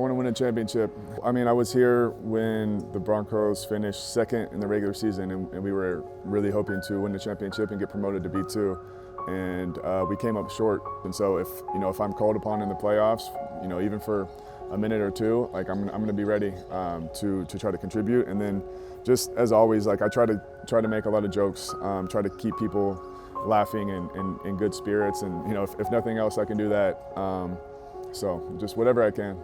want to win a championship. I mean, I was here when the Broncos finished second in the regular season, and we were really hoping to win the championship and get promoted to B2. And we came up short. And so if I'm called upon in the playoffs, even for a minute or two, like I'm going to be ready to try to contribute. And then just as always, like I try to make a lot of jokes, try to keep people laughing and in good spirits. And if nothing else, I can do that. So just whatever I can.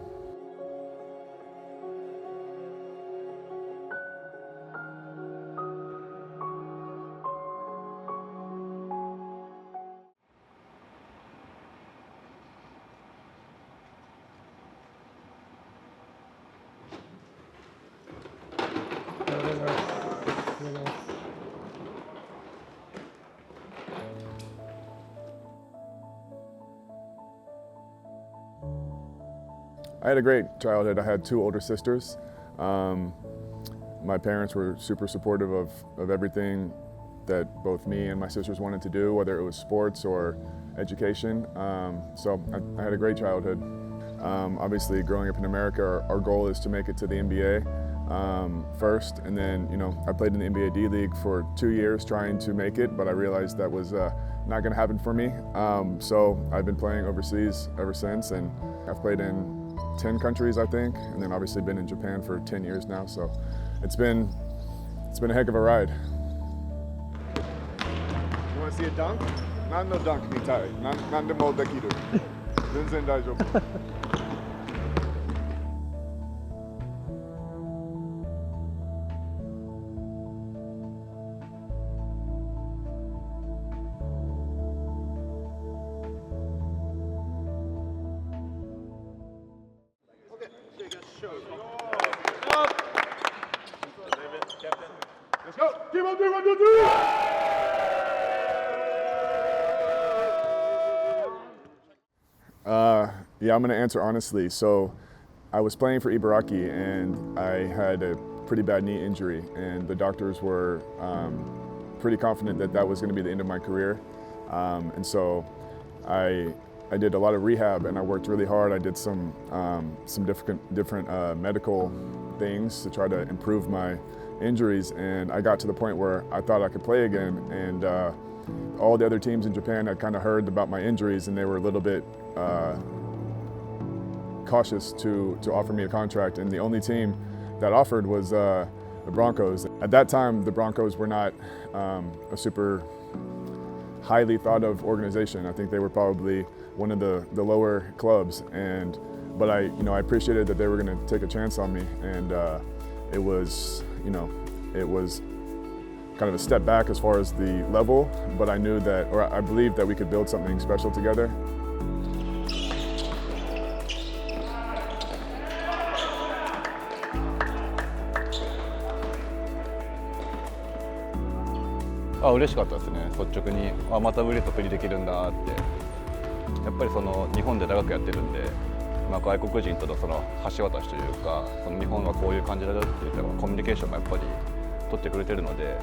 I had a great childhood. I had two older sisters. My parents were super supportive of everything that both me and my sisters wanted to do, whether it was sports or education. So I had a great childhood. Obviously, growing up in America, our goal is to make it to the NBA first. And then, I played in the NBA D-League for 2 years trying to make it, but I realized that was not going to happen for me. So I've been playing overseas ever since, and I've played in 10 countries, I think, and then obviously been in Japan for 10 years now. So it's been a heck of a ride. You want to see a dunk? Nan no dunk mitai. Nan demo dekiru. Zenzen daijoubu. Let's go! Keep on doing 1, 2, 3! Yeah, I'm going to answer honestly. So I was playing for Ibaraki and I had a pretty bad knee injury, and the doctors were pretty confident that was going to be the end of my career. And so I did a lot of rehab and I worked really hard. I did some different medical things to try to improve my injuries, and I got to the point where I thought I could play again, and all the other teams in Japan had kind of heard about my injuries and they were a little bit cautious to offer me a contract, and the only team that offered was the Broncos. At that time, the Broncos were not a super highly thought of organization. I think they were probably one of the lower clubs, but I appreciated that they were going to take a chance on me, and it was kind of a step back as far as the level, but I knew that, or I believed that we could build something special together. 嬉しかったですね。率直にまたウリとプリできるんだって。やっぱり日本で長くやってるんで、外国人との橋渡しというか、日本はこういう感じだよって言ったらコミュニケーションもやっぱり取ってくれてるので、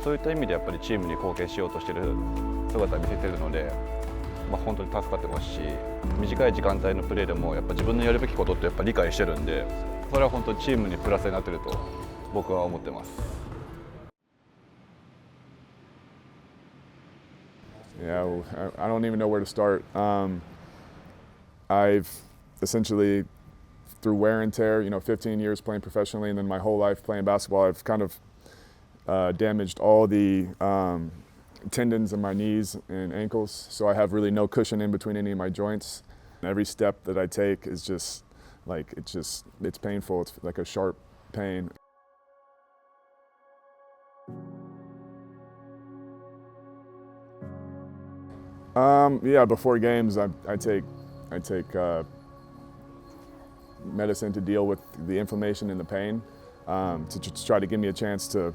そういった意味でやっぱりチームに貢献しようとしてる姿を見せてるので、本当に助かってますし、短い時間帯のプレーでもやっぱ自分のやるべきことってやっぱ理解してるんで、それは本当にチームにプラスになってると僕は思ってます。Yeah, I don't even know where to start. I've essentially, through wear and tear, 15 years playing professionally, and then my whole life playing basketball, I've kind of damaged all the tendons in my knees and ankles, so I have really no cushion in between any of my joints. Every step that I take is just like, it's painful. It's like a sharp pain. Yeah, before games, I take medicine to deal with the inflammation and the pain, to try to give me a chance to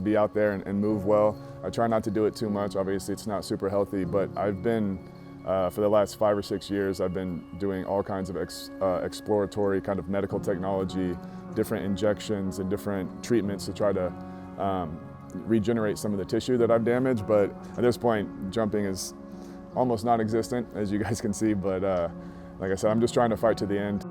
be out there and move well. I try not to do it too much. Obviously, it's not super healthy, but I've been, for the last 5 or 6 years, I've been doing all kinds of exploratory kind of medical technology, different injections and different treatments to try to regenerate some of the tissue that I've damaged. But at this point, jumping is almost non-existent, as you guys can see, but like I said, I'm just trying to fight to the end.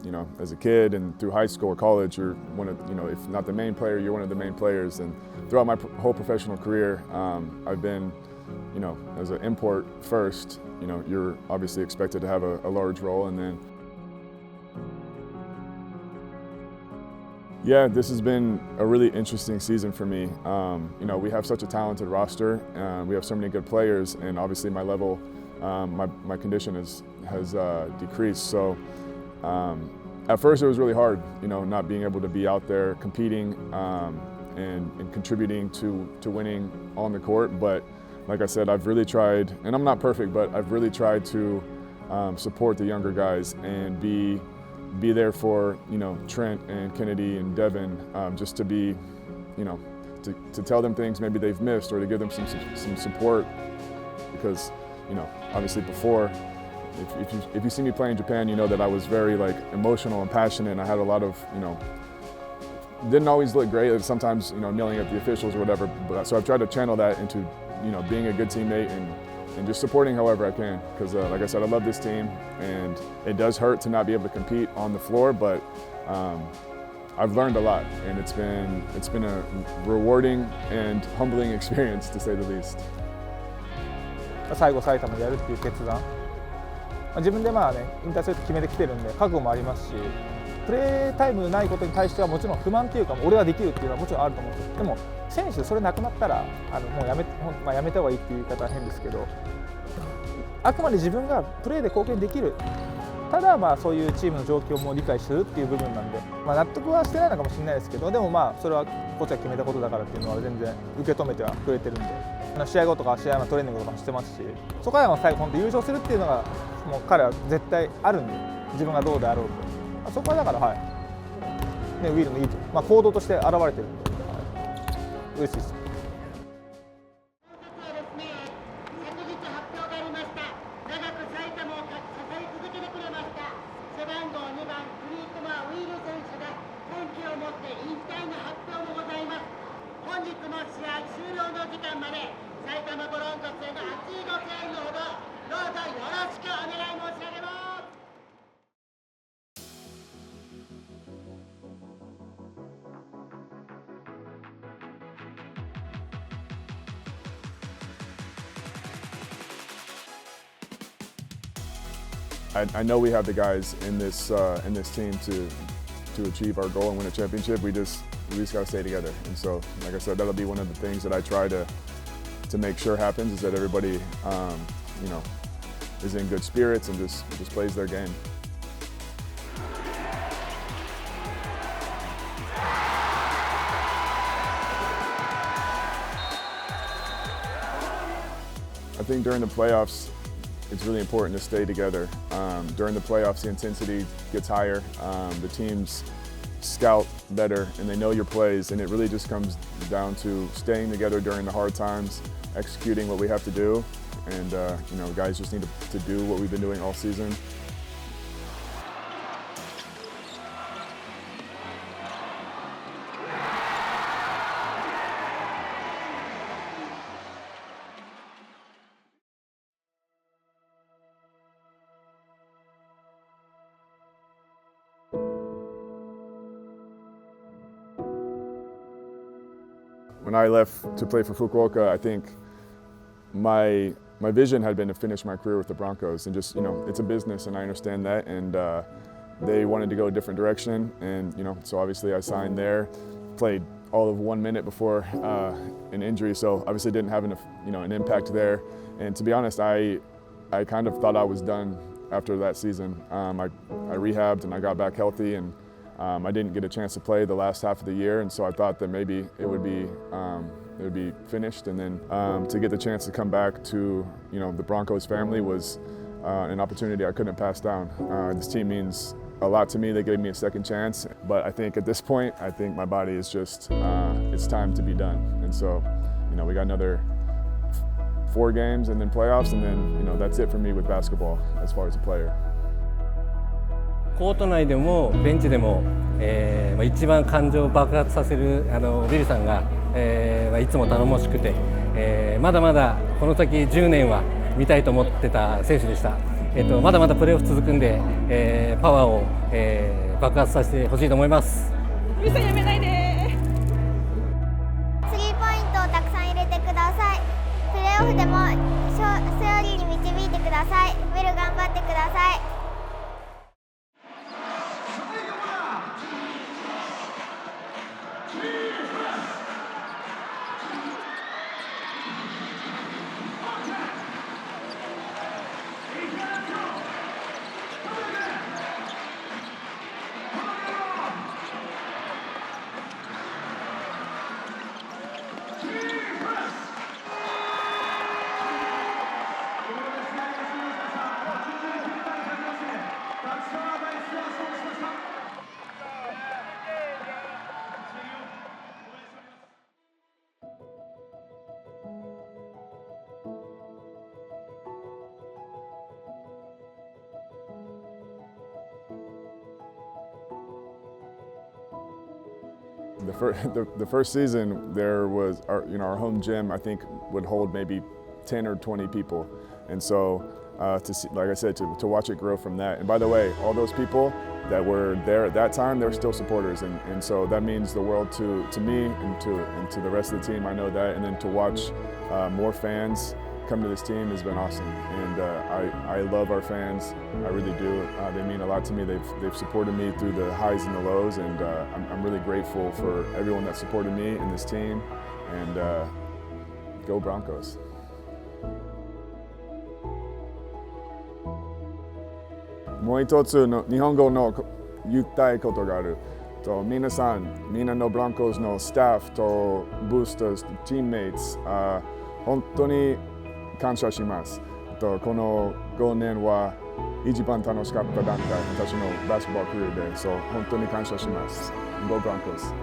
You know, as a kid and through high school or college, you're one of, you know, if not the main player, you're one of the main players. And throughout my whole professional career, I've been, you know, as an import first, you know, you're obviously expected to have a large role. And then, yeah, this has been a really interesting season for me. You know, we have such a talented roster. We have so many good players, and obviously my level, my condition has decreased. So. At first it was really hard, you know, not being able to be out there competing and contributing to winning on the court. But like I said, I've really tried, and I'm not perfect, but I've really tried to support the younger guys and be there for, you know, Trent and Kennedy and Devin, just to be, you know, to tell them things maybe they've missed, or to give them some support, because, you know, obviously before, if you see me play in Japan, you know that I was very like emotional and passionate, and I had a lot of, you know, didn't always look great, sometimes, you know, yelling at the officials or whatever, but so I've tried to channel that into, you know, being a good teammate and just supporting however I can, because like I said, I love this team, and it does hurt to not be able to compete on the floor, but I've learned a lot, and it's been a rewarding and humbling experience, to say the least. 最後埼玉でやるっていう決断、自分でまあね引退するって決めてきてるんで覚悟もありますし、プレータイムないことに対してはもちろん不満っていうか、俺はできるっていうのはもちろんあると思うんですよ。でも選手でそれなくなったらもうやめた方がいいっていう言い方は変ですけど、あくまで自分がプレーで貢献できる、ただまあそういうチームの状況も理解するっていう部分なんで、納得はしてないのかもしれないですけど、でもそれはこっちが決めたことだからっていうのは全然受け止めてはくれてるんで、試合後とか試合のトレーニングとかしてますし、そこは最後本当優勝するっていうのがもう彼は絶対あるんで、自分がどうであろうと、そこはだからね、ウィルのいいと、行動として現れてるんで、嬉しいです。背番号2番クリークモアウィル選手が今季をもって引退の発表もございます。本日の試合終了の時間まで埼玉ブロンコスへの熱いご声援のほどどうぞよろしくお願い申し上げます。I know we have the guys in this team to achieve our goal and win a championship. We just got to stay together. And so, like I said, that'll be one of the things that I try to make sure happens, is that everybody, you know, is in good spirits and just plays their game. I think during the playoffs, it's really important to stay together. During the playoffs, the intensity gets higher. The teams scout better and they know your plays, and it really just comes down to staying together during the hard times, executing what we have to do, and you know, guys just need to do what we've been doing all season. When I left to play for Fukuoka, I think my vision had been to finish my career with the Broncos, and just, you know, it's a business and I understand that, and they wanted to go a different direction, and, you know, so obviously I signed there, played all of 1 minute before an injury, so obviously didn't have an impact there, and to be honest, I kind of thought I was done after that season. I rehabbed and I got back healthy, and I didn't get a chance to play the last half of the year, and so I thought that maybe it would be finished, and then to get the chance to come back to, you know, the Broncos family was an opportunity I couldn't pass down. This team means a lot to me. They gave me a second chance, but I think at this point, I think my body is just it's time to be done, and so, you know, we got another 4 games and then playoffs, and then, you know, that's it for me with basketball as far as a player. コート内でもベンチでも、一番感情を爆発させるウィルさんが、いつも頼もしくて、まだまだこの先10年は見たいと思ってた選手でした。まだまだプレーオフ続くんで、パワーを、爆発させてほしいと思います。ミスやめないで。スリーポイントをたくさん入れてください。プレーオフでも勝利に導いてください。ウィル頑張ってください。The first season, there was our home gym. I think would hold maybe 10 or 20 people, and so to see, like I said, to watch it grow from that. And by the way, all those people that were there at that time, they're still supporters, and so that means the world to me and to the rest of the team. I know that, and then to watch more fans come to this team has been awesome, and I love our fans. I really do. They mean a lot to me. They've supported me through the highs and the lows, and I'm really grateful for everyone that supported me and this team. And go Broncos! もう一つの日本語の言いたいことがある。皆さん、みんなのブロンコスのスタッフとブースターズ、チームメイツ、本当に感謝します。この5年は一番楽しかった段階、私のバスケットボールクリアで、本当に感謝します。Go Broncos!